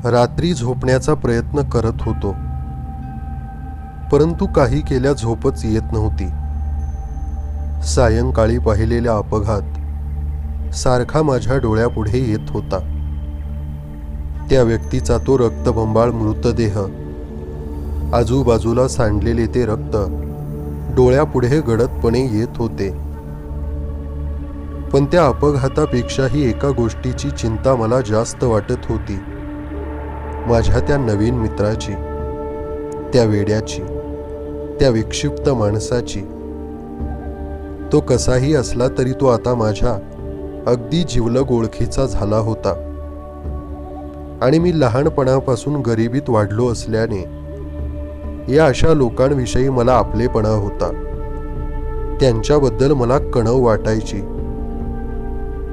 रात्री झोपण्याचा प्रयत्न करत होतो, परंतु काही केल्या झोपच येत नव्हती. सायंकाळी पाहिलेला अपघात सारखा माझ्या डोळ्यापुढे येत होता. त्या व्यक्तीचा तो रक्तबंबाळ मृतदेह, आजूबाजूला सांडलेले ते रक्त डोळ्यापुढे गडदपणे येत होते. पण त्या अपघातापेक्षाही एका गोष्टीची चिंता मला जास्त वाटत होती. माझ्या त्या नवीन मित्राची, त्या वेड्याची, त्या विक्षिप्त माणसाची. तो कसाही असला तरी तो आता माझ्या अगदी जिवलग ओळखीचा झाला होता. आणि मी लहानपणापासून गरिबीत वाढलो असल्याने या अशा लोकांविषयी मला आपलेपणा होता. त्यांच्याबद्दल मला कणव वाटायची,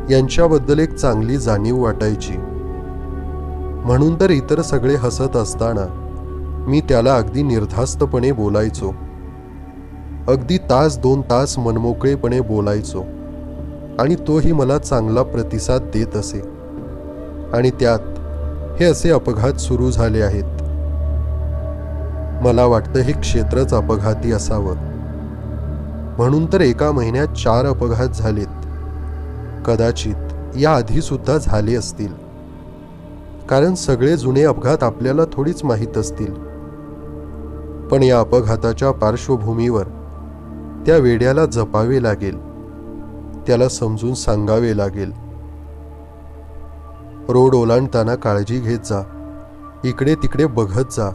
यांच्याबद्दल एक चांगली जाणीव वाटायची. म्हणून तर इतर सगळे हसत असताना मी त्याला अगदी निर्धास्तपणे बोलायचो. अगदी तास 2 तास मनमोकळेपणे बोलायचो आणि तोही मला चांगला प्रतिसाद देत असे. आणि त्यात हे असे अपघात सुरू झाले आहेत. मला वाटतं हे क्षेत्रच अपघाती असावं. म्हणून तर एका महिन्यात 4 अपघात झालेत. कदाचित या आधी सुद्धा झाले असतील, कारण सगळे जुने अपघात आपल्याला थोडीच माहीत असतील. पण या अपघाताच्या पार्श्वभूमीवर त्या वेड्याला जपावे लागेल, त्याला समजून सांगावे लागेल. रोड ओलांडताना काळजी घेत जा, इकडे तिकडे बघत जा.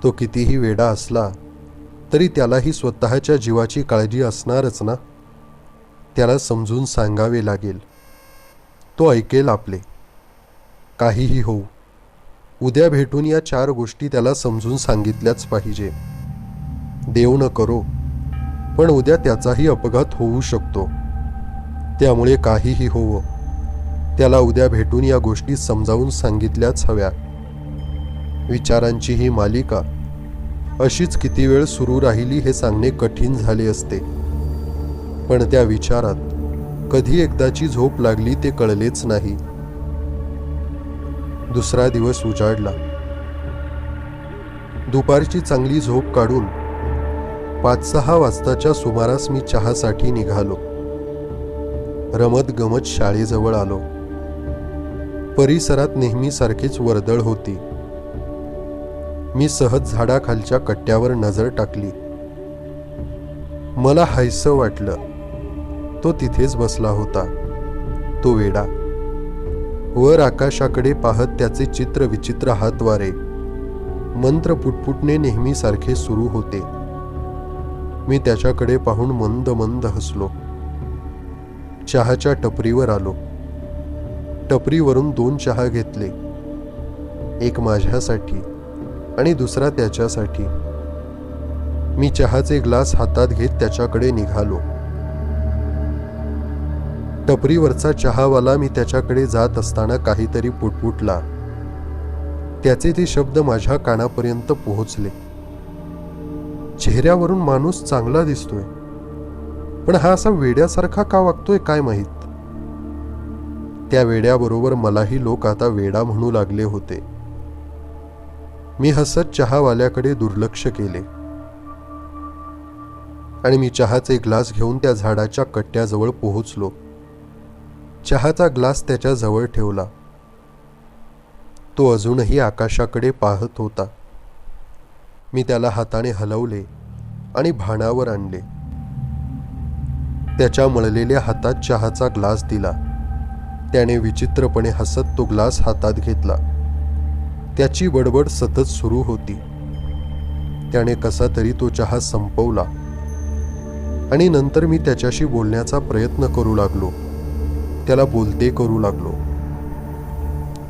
तो कितीही वेडा असला तरी त्यालाही स्वतःच्या जीवाची काळजी असणारच ना. त्याला समजून सांगावे लागेल. तो ऐकेल आपले. काहीही होऊ, उद्या भेटून या 4 गोष्टी त्याला समजून सांगितल्याच पाहिजे. देव न करो, पण उद्या त्याचाही अपघात होऊ शकतो. त्यामुळे काहीही होवो, त्याला उद्या भेटून या गोष्टी समजावून सांगितल्याच हव्या. विचारांची ही मालिका अशीच किती वेळ सुरू राहिली हे सांगणे कठीण झाले असते. पण त्या विचारात कधी एकदाची झोप लागली ते कळलेच नाही. दुसरा दिवस उजाडला. दुपारची चांगली झोप काढून 5-6 वाजताच्या सुमारास मी चहासाठी निघालो. रमत गमत शाळेजवळ आलो. परिसरात नेहमीसारखीच वर्दळ होती. मी सहज झाडाखालच्या कट्ट्यावर नजर टाकली. मला हायसं वाटलं. तो तिथेच बसला होता, तो वेडा. वर आकाशाकडे पाहत त्याचे चित्र विचित्र हातवारे, मंत्र पुटपुटणे नेहमीसारखे सुरू होते. मी त्याच्याकडे पाहून मंद मंद हसलो. चहाच्या टपरीवर आलो. टपरीवरून 2 चहा घेतले, एक माझ्यासाठी आणि दुसरा त्याच्यासाठी. मी चहाचे ग्लास हातात घेत त्याच्याकडे निघालो. टपरीवरचा चहावाला मी त्याच्याकडे जात असताना काहीतरी पुटपुटला. त्याचे ते शब्द माझ्या कानापर्यंत पोहोचले. चेहऱ्यावरून माणूस चांगला दिसतोय, पण हा असा वेड्यासारखा का वागतोय काय माहीत. त्या वेड्याबरोबर मलाही लोक आता वेडा म्हणू लागले होते. मी हसत चहावाल्याकडे दुर्लक्ष केले आणि मी चहाचे ग्लास घेऊन त्या झाडाच्या कट्ट्याजवळ पोहोचलो. चहाचा ग्लास त्याच्या जवळ ठेवला. तो अजूनही आकाशाकडे पाहत होता. मी त्याला हाताने हलवले आणि भानावर आणले. त्याच्या मळलेल्या हातात चहाचा ग्लास दिला. त्याने विचित्रपणे हसत तो ग्लास हातात घेतला. त्याची बडबड सतत सुरू होती. त्याने कसा तरी तो चहा संपवला आणि नंतर मी त्याच्याशी बोलण्याचा प्रयत्न करू लागलो. त्याला बोलते करू लागलो.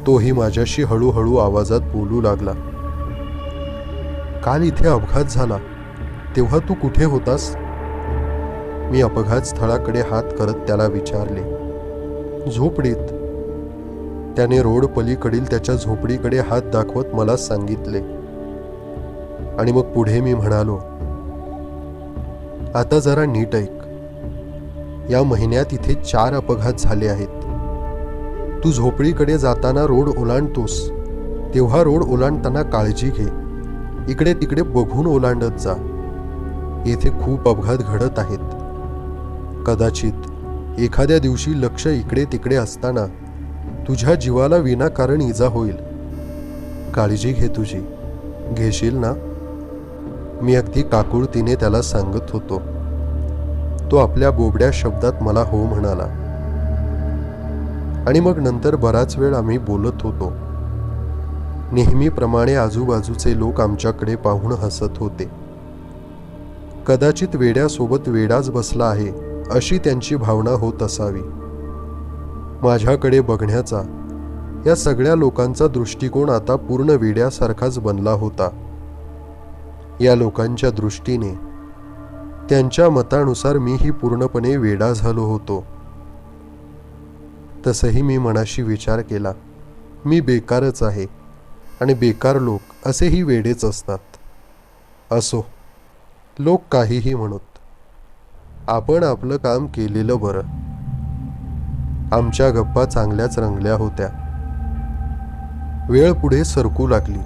तोही माझ्याशी हळूहळू आवाजात बोलू लागला. काल इथे अपघात झाला, तेव्हा तू कुठे होतास? मी अपघात स्थळाकडे हात करत त्याला विचारले. झोपडीत. त्याने रोड पलीकडील त्याच्या झोपडीकडे हात दाखवत मला सांगितले. आणि मग पुढे मी म्हणालो, आता जरा नीट ऐक. या महिन्यात इथे 4 अपघात झाले आहेत. तू झोपडीकडे जाताना रोड ओलांडतोस तेव्हा रोड ओलांडताना काळजी घे. इकडे तिकडे बघून ओलांडत जा. येथे खूप अपघात घडत आहेत. कदाचित एखाद्या दिवशी लक्ष इकडे तिकडे असताना तुझ्या जीवाला विनाकारण इजा होईल. काळजी घे तुझी. घेशील ना? मी अगदी काकुळतीने त्याला सांगत होतो. तो आपल्या बोबड्या शब्दात मला हो म्हणाला. आणि मग नंतर बराच वेळ आम्ही बोलत होतो. नेहमीप्रमाणे आजूबाजूचे लोक आमच्याकडे पाहून हसत होते. कदाचित वेड्यासोबत वेडाच बसला आहे अशी त्यांची भावना होत असावी. माझ्याकडे बघण्याचा या सगळ्या लोकांचा दृष्टिकोन आता पूर्ण वेड्यासारखाच बनला होता. या लोकांच्या दृष्टीने त्यांच्या मतानुसार मीही पूर्णपणे वेडा झालो होतो. तसंही मी मनाशी विचार केला, मी बेकारच आहे आणि बेकार लोक असेही वेडेच असतात. असो, लोक काहीही म्हणत, आपण आपलं काम केलेलं बरं. आमच्या गप्पा चांगल्याच रंगल्या होत्या. वेळ पुढे सरकू लागली.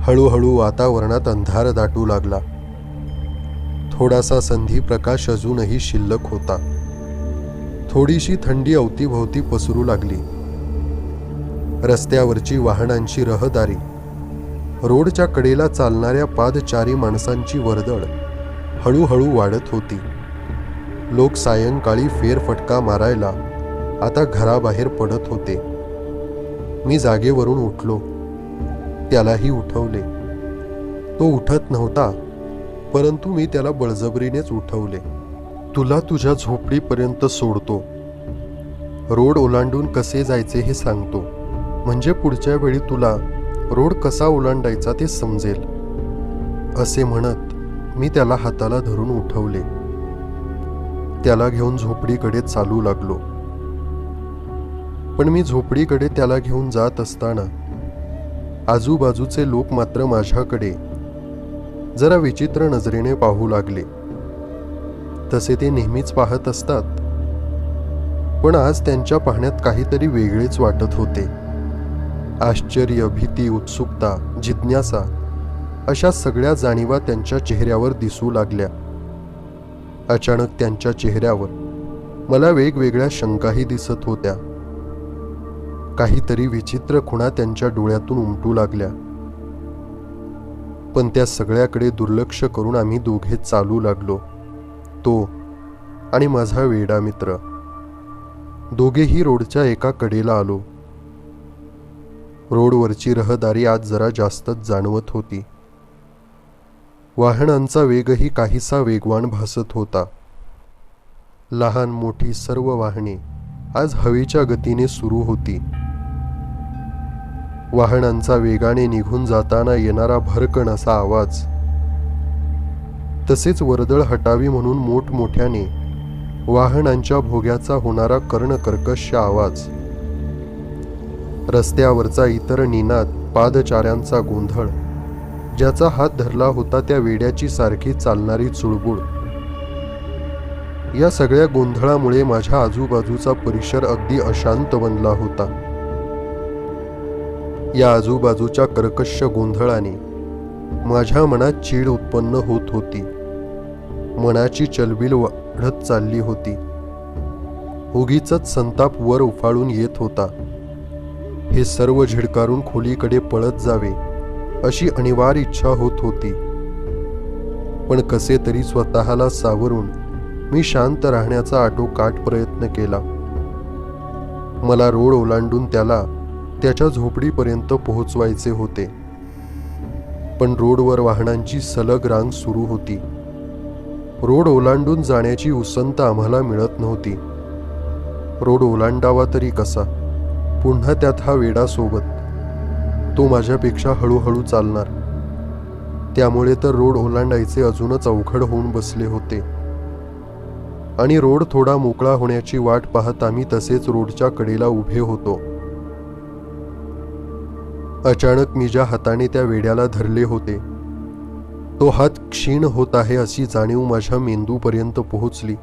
हळूहळू वातावरणात अंधार दाटू लागला. थोडासा संधी प्रकाश अजूनही शिल्लक होता. थोडीशी थंडी अवतीभोवती पसरू लागली. रस्त्यावरची वाहनांची रहदारी, रोडच्या कडेला चालणाऱ्या पादचारी माणसांची वर्दळ हळूहळू वाढत होती. लोक सायंकाळी फेरफटका मारायला आता घराबाहेर पडत होते. मी जागेवरून उठलो. त्यालाही उठवले. तो उठत नव्हता, परंतु मी त्याला बळजबरीनेच उठवले. तुला तुझ्या झोपडीपर्यंत सोडतो. रोड ओलांडून कसे जायचे हे सांगतो, म्हणजे पुढच्या वेळी तुला रोड कसा ओलांडायचा ते समजेल. असे म्हणत मी त्याला हाताला धरून उठवले. त्याला घेऊन झोपडीकडे चालू लागलो. पण मी झोपडीकडे त्याला घेऊन जात असताना आजूबाजूचे लोक मात्र माझ्याकडे जरा विचित्र नजरेने पाहू लागले. तसे ते नेहमीच पाहत असतात, पण आज त्यांच्या पाहण्यात काहीतरी वेगळेच वाटत होते. आश्चर्य, भीती, उत्सुकता, जिज्ञासा अशा सगळ्या जाणीवा त्यांच्या चेहऱ्यावर दिसू लागल्या. अचानक त्यांच्या चेहऱ्यावर मला वेगवेगळ्या शंकाही दिसत होत्या. काहीतरी विचित्र खुणा त्यांच्या डोळ्यातून उमटू लागल्या. पण त्या सगळ्याकडे दुर्लक्ष करून आम्ही दोघे चालू लागलो. तो आणि माझा वेडा मित्र. दोघेही रोडच्या एका कडेला आलो. रोडवरची रहदारी आज जरा जास्तच जाणवत होती. वाहनांचा वेगही काहीसा वेगवान भासत होता. लहान मोठी सर्व वाहने आज हवेच्या गतीने सुरू होती. वाहनांचा वेगाने निघून जाताना येणारा भरकन असा आवाज, तसेच वर्दळ हटावी म्हणून मोठमोठ्याने वाहनांच्या भोग्याचा होणारा कर्णकर्कश आवाज, रस्त्यावरचा इतर निनाद, पादचाऱ्यांचा गोंधळ, ज्याचा हात धरला होता त्या वेड्याची सारखी चालणारी चुळबुळ, या सगळ्या गोंधळामुळे माझ्या आजूबाजूचा परिसर अगदी अशांत बनला होता. या आजूबाजूच्या कर्कश गोंधळाने माझ्या मनात चीड उत्पन्न होत होती. मनाची चलबिल वाढत चालली होती. उगीचच संताप वर उफाळून येत होता. हे सर्व झिडकारून खोलीकडे पळत जावे अशी अनिवार्य इच्छा होत होती. पण कसे तरी स्वतःला सावरून मी शांत राहण्याचा आटोकाट प्रयत्न केला. मला रोड ओलांडून त्याला त्याच्या झोपडीपर्यंत पोहोचवायचे होते. पण रोडवर वाहनांची सलग रांग सुरू होती. रोड ओलांडून जाण्याची उसंत आम्हाला मिळत नव्हती. रोड ओलांडावा तरी कसा? पुन्हा त्यात हा वेडा सोबत. तो माझ्यापेक्षा हळूहळू चालणार. त्यामुळे तर रोड ओलांडायचे अजूनच अवघड होऊन बसले होते. आणि रोड थोडा मोकळा होण्याची वाट पाहत आम्ही तसेच रोडच्या कडेला उभे होतो. अचानक मी ज्या हाताने त्या वेड्याला धरले होते, तो हात क्षीण होत आहे अशी जाणीव माझ्या मेंदूपर्यंत पोहोचली.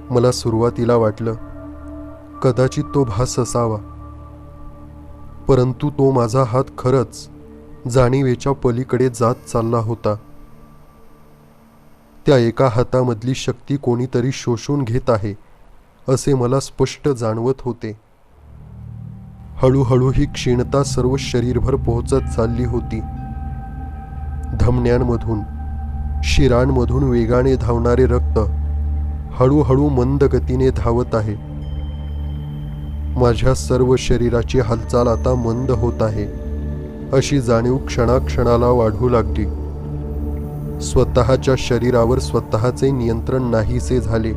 मला सुरुवातीला वाटलं कदाचित तो भास असावा. परंतु तो माझा हात खरंच जाणीवेच्या पलीकडे जात चालला होता. त्या एका हातामधली शक्ती कोणीतरी शोषून घेत आहे असे मला स्पष्ट जाणवत होते. हळूहळू ही क्षीणता सर्व शरीरभर पोहोचत चालली होती. धमन्यांमधून शिरांमधून वेगाने धावणारे रक्त हळूहळू मंद गतीने धावत आहे. माझ्या सर्व शरीराची हालचाल आता मंद होत आहे अशी जाणीव क्षणाक्षणाला वाढू लागली. स्वतःच्या शरीरावर स्वतःचे नियंत्रण नाहीसे झाले.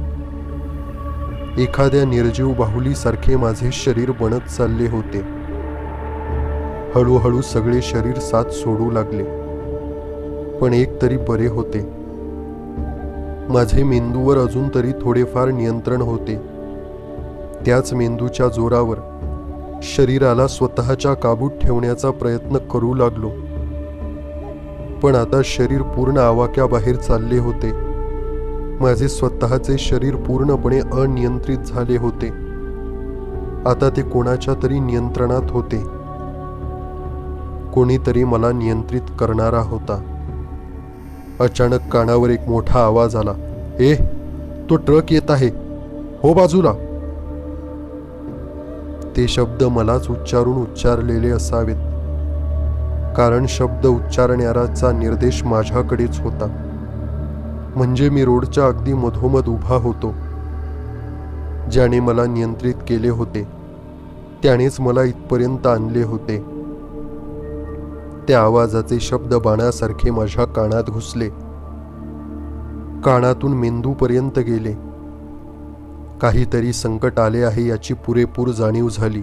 एखाद्या निर्जीव बाहुलीसारखे माझे शरीर बनत चालले होते. हळूहळू सगळे शरीर साथ सोडू लागले. पण एक तरी बरे होते. माझे मेंदूवर अजून तरी थोडेफार नियंत्रण होते. त्याच मेंदूच्या जोरावर शरीराला स्वतःच्या काबूत ठेवण्याचा प्रयत्न करू लागलो. पण आता शरीर पूर्ण आवाक्याबाहेर चालले होते. माझे स्वतःचे शरीर पूर्णपणे अनियंत्रित झाले होते. आता ते कोणाच्या तरी नियंत्रणात होते. कोणीतरी मला नियंत्रित करणारा होता. अचानक कानावर एक मोठा आवाज आला. ए, तो ट्रक येत आहे, हो बाजूला. ते शब्द मलाच उच्चारलेले असावेत, कारण शब्द उच्चारणाऱ्याचा निर्देश माझ्याकडेच होता. म्हणजे मी रोडच्या अगदी मधोमध उभा होतो. ज्याने मला नियंत्रित केले होते त्यानेच मला इथपर्यंत आणले होते. त्या आवाजाचे शब्द बाणासारखे माझ्या कानात घुसले, कानातून मेंदूपर्यंत गेले. काहीतरी संकट आले आहे याची पुरेपूर जाणीव झाली.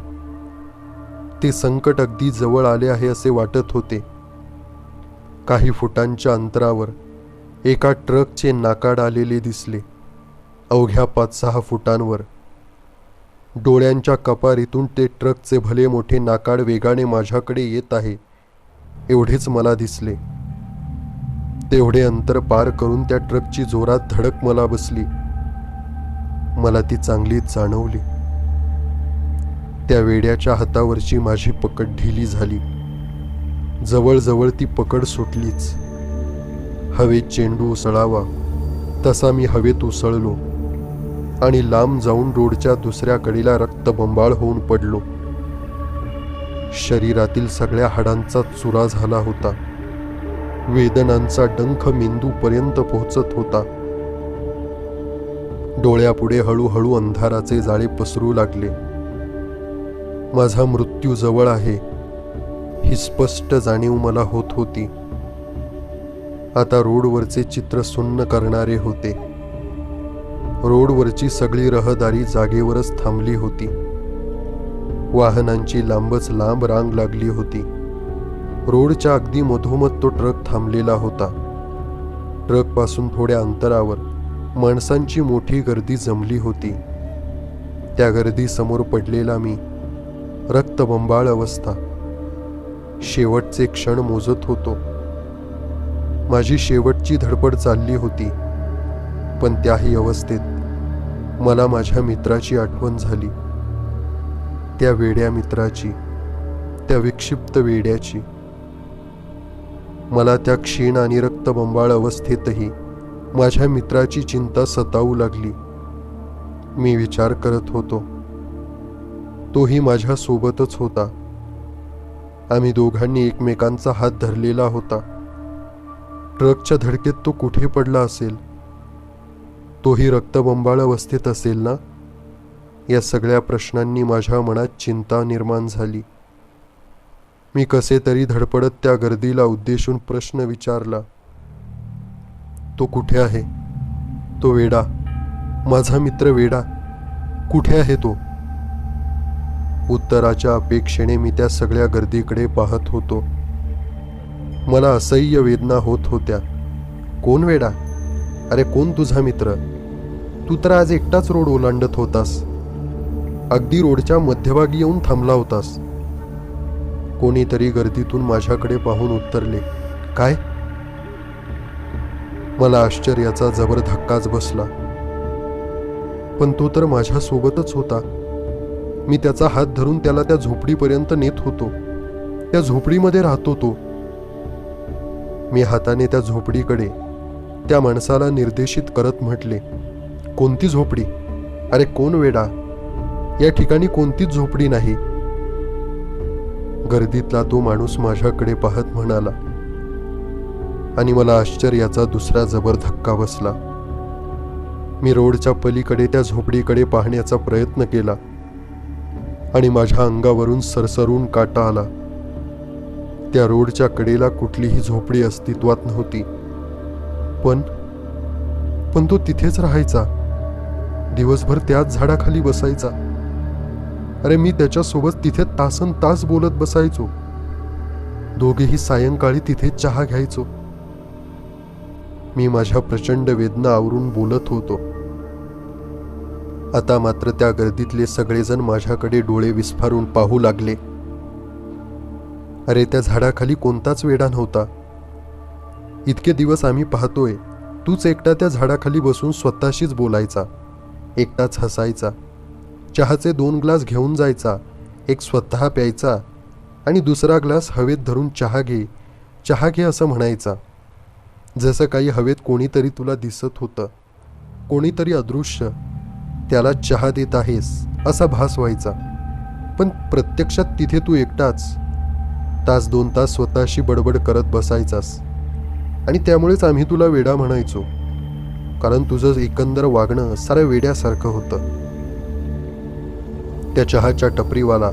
ते संकट अगदी जवळ आले आहे असे वाटत होते. काही फुटांच्या अंतरावर एका ट्रकचे नाकाड आलेले दिसले. अवघ्या 5-6 फुटांवर डोळ्यांच्या कपारीतून ते ट्रकचे भले मोठे नाकाड वेगाने माझ्याकडे येत आहे एवढेच मला दिसले. तेवढे अंतर पार करून त्या ट्रकची जोरात धडक मला बसली. मला ती चांगलीच जाणवली. त्या वेड्याच्या हातावरची माझी पकड ढिली झाली. जवळजवळ ती पकड सुटलीच. हवेत चेंडू उसळावा तसा मी हवेत उसळलो आणि लांब जाऊन रोडच्या दुसऱ्या कडेला रक्तबंबाळ होऊन पडलो. शरीरातील सगळ्या हाडांचा चुरा झाला होता. वेदनांचा डंख मेंदूपर्यंत पोहोचत होता. डोळ्यापुढे हळूहळू अंधाराचे जाळे पसरू लागले. माझा मृत्यू जवळ आहे ही स्पष्ट जाणीव मला होत होती. आता रोडवरचे चित्र सुन्न करणारे होते. रोडवरची सगळी रहदारी जागेवरच थांबली होती. वाहनांची लांबच लांब रांग लागली होती. रोडच्या अगदी मधोमध तो ट्रक थांबलेला होता. ट्रकपासून थोड्या अंतरावर माणसांची मोठी गर्दी जमली होती. त्या गर्दीसमोर पडलेला मी रक्तबंबाळ अवस्था शेवटचे क्षण मोजत होतो. माझी शेवटची धडपड चालली होती. पण त्याही अवस्थेत मला माझ्या मित्राची आठवण झाली. त्या वेड्या मित्राची, त्या विक्षिप्त वेड्याची. मला त्या क्षीण आणि रक्तबंबाळ अवस्थेतही माझ्या मित्राची चिंता सतावू लागली. मी विचार करत होतो, तोही माझ्या सोबतच होता. आम्ही दोघांनी एकमेकांचा हात धरलेला होता. ट्रकच्या धडकेत तो कुठे पडला असेल? तोही रक्तबंबाळ अवस्थेत असेल ना? या सगळ्या प्रश्नांनी माझ्या मनात चिंता निर्माण झाली. मी कसे तरी धडपडत त्या गर्दीला उद्देशून प्रश्न विचारला, तो कुठे आहे? तो वेडा, माझा मित्र वेडा, कुठे आहे तो? उत्तराच्या अपेक्षेने मी त्या सगळ्या गर्दीकडे पाहत होतो. मला असह्य वेदना होत होत्या. कोण वेडा? अरे कोण तुझा मित्र? तू तर आज एकटाच रोड ओलांडत होतास. अगदी रोडच्या मध्यभागी येऊन थांबला होतास. कोणीतरी गर्दीतून माझ्याकडे पाहून उत्तरले, काय? मला आश्चर्याचा जबर धक्काच बसला. पण तो तर माझ्या सोबतच होता. मी त्याचा हात धरून त्याला त्या झोपडीपर्यंत नेत होतो. त्या झोपडीमध्ये राहतो तो. मी हाताने त्या झोपडीकडे, त्या माणसाला निर्देशित करत म्हटले, कोणती झोपडी? अरे कोण वेडा, या ठिकाणी कोणतीच झोपडी नाही. गर्दीतला तो माणूस माझ्याकडे पाहत म्हणाला, आणि मला आश्चर्याचा दुसरा जबर धक्का बसला. मी रोडच्या पलीकडे त्या झोपडीकडे पाहण्याचा प्रयत्न केला आणि माझ्या अंगावरून सरसरून काटा आला. त्या रोडच्या कडेला कुठलीही झोपडी अस्तित्वात नव्हती. पण तो तिथेच राहायचा. दिवसभर त्याच झाडाखाली बसायचा. अरे मी त्याच्यासोबत तिथे तासन तास बोलत बसायचो. दोघेही सायंकाळी तिथे चहा घ्यायचो. मी माझ्या प्रचंड वेदना आवरून बोलत होतो. आता मात्र त्या गर्दीतले सगळेजण माझ्याकडे डोळे विस्फारून पाहू लागले. अरे त्या झाडाखाली कोणताच वेडा नव्हता. इतके दिवस आम्ही पाहतोय, तूच एकटा त्या झाडाखाली बसून स्वतःशीच बोलायचा, एकटाच हसायचा, चहाचे 2 ग्लास घेऊन जायचा, एक स्वतः प्यायचा आणि दुसरा ग्लास हवेत धरून चहा घे असं म्हणायचा. जसं काही हवेत कोणीतरी तुला दिसत होतं, कोणीतरी अदृश्य त्याला चहा देत आहेस असा भास व्हायचा. पण प्रत्यक्षात तिथे तू एकटाच तास 2 तास स्वतःशी बडबड करत बसायचास. आणि त्यामुळेच आम्ही तुला वेडा म्हणायचो, कारण तुझं एकंदर वागणं सारं वेड्यासारखं होतं. त्या चहाच्या टपरीवाला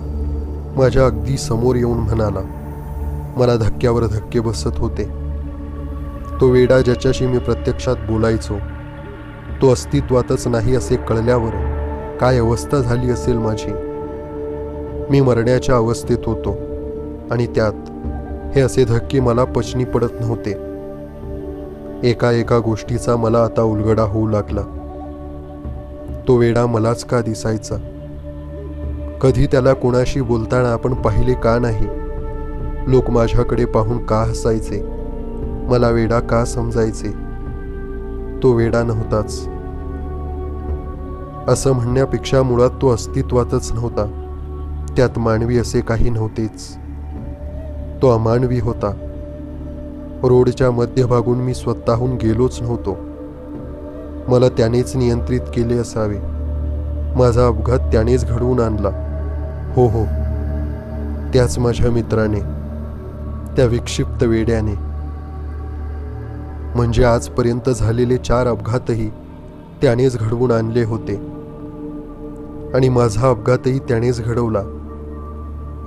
माझ्या अगदी समोर येऊन म्हणाला. मला धक्क्यावर धक्के बसत होते. तो वेडा ज्याच्याशी मी प्रत्यक्षात बोलायचो, तो अस्तित्वातच नाही असे कळल्यावर काय अवस्था झाली असेल माझी. मी मरण्याच्या अवस्थेत होतो आणि त्यात हे असे धक्के मला पचनी पडत नव्हते. एका गोष्टीचा मला आता उलगडा होऊ लागला. तो वेडा मलाच का दिसायचा? कधी त्याला कोणाशी बोलताना आपण पाहिले का नाही? लोक माझ्याकडे पाहून का हसायचे? मला वेडा का समजायचे? तो वेडा नव्हताच असं म्हणण्यापेक्षा मुळात तो अस्तित्वातच नव्हता. त्यात मानवी असे काही नव्हतेच. तो अमानवी होता. रोडच्या मध्यभागून मी स्वतःहून गेलोच नव्हतो. मला त्यानेच नियंत्रित केले असावे. माझा अपघात त्यानेच घडवून आणला. हो, त्याच माझ्या मित्राने, त्या विक्षिप्त वेड्याने. म्हणजे आजपर्यंत झालेले 4 अपघातही त्यानेच घडवून आणले होते. आणि माझा अपघातही त्यानेच घडवला.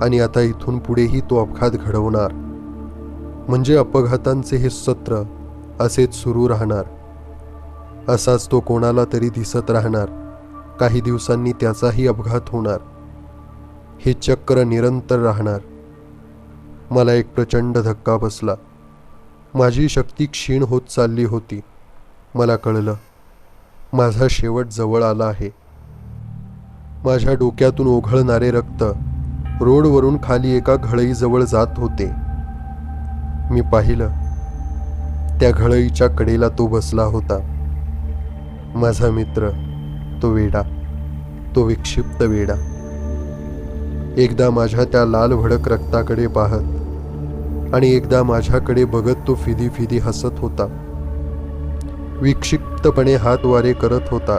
आणि आता इथून पुढेही तो अपघात घडवणार. म्हणजे अपघातांचे हे सत्र असेच सुरू राहणार. असाच तो कोणाला तरी दिसत राहणार. काही दिवसांनी त्याचाही अपघात होणार. हे चक्र निरंतर राहणार. मला एक प्रचंड धक्का बसला. माझी शक्ती क्षीण होत चालली होती. मला कळलं, माझा शेवट जवळ आला आहे. माझ्या डोक्यातून ओघळणारे रक्त रोडवरून खाली एका घळईजवळ जात होते. मी पाहिलं, त्या घळईच्या कडेला तो बसला होता. माझा मित्र, तो वेडा, तो विक्षिप्त वेडा. एकदा माझ्या त्या लाल भडक रक्ताकडे पाहत आणि एकदा माझ्याकडे बघत तो फिदी फिदी हसत होता. विक्षिप्तपणे हात वारे करत होता.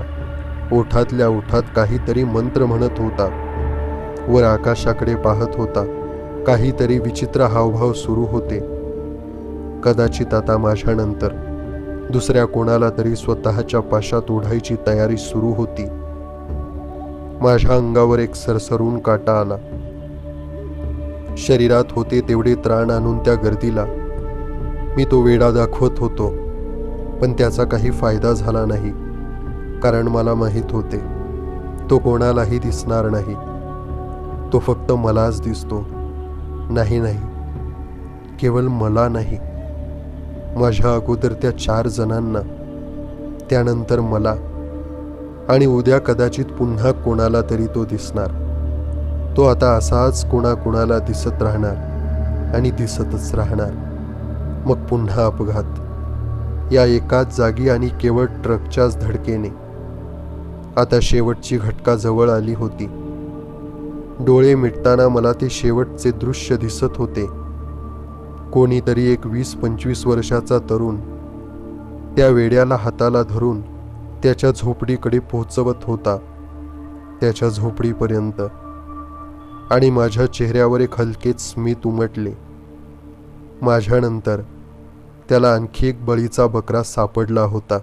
ओठातल्या ओठात काहीतरी मंत्र म्हणत होता. वर आकाशाकडे पाहत होता. काहीतरी विचित्र हावभाव सुरू होते. कदाचित आता माझ्यानंतर दुसऱ्या कोणाला तरी स्वतःच्या पाशात ओढायची तयारी सुरू होती. माझ्या अंगावर एक सरसरून काटा आला. शरीरात होते तेवढे त्राण आणून त्या गर्दीला मी तो वेडा दाखवत होतो. पण त्याचा काही फायदा झाला नाही. कारण मला माहीत होते, तो कोणालाही दिसणार नाही. तो फक्त मलाच दिसतो. नाही, केवळ मला नाही, माझ्या अगोदर त्या 4 जणांना, त्यानंतर मला, आणि उद्या कदाचित पुन्हा कोणाला तरी तो दिसणार. तो आता असाच कोणाला दिसत राहणार आणि दिसतच राहणार. मग पुन्हा अपघात. या एकाच जागी आणि केवळ ट्रकच्याच धडकेने. आता शेवटची घटका जवळ आली होती. डोळे मिटताना मला ते शेवटचे दृश्य दिसत होते. कोणीतरी एक 20-25 वर्षाचा तरुण त्या वेड्याला हाताला धरून त्याच्या झोपडीकडे पोहोचवत होता, त्याच्या झोपडीपर्यंत. आणि माझ्या चेहऱ्यावर एक हलकेच स्मित उमटले. माझ्यानंतर त्याला आणखी एक बळीचा बकरा सापडला होता.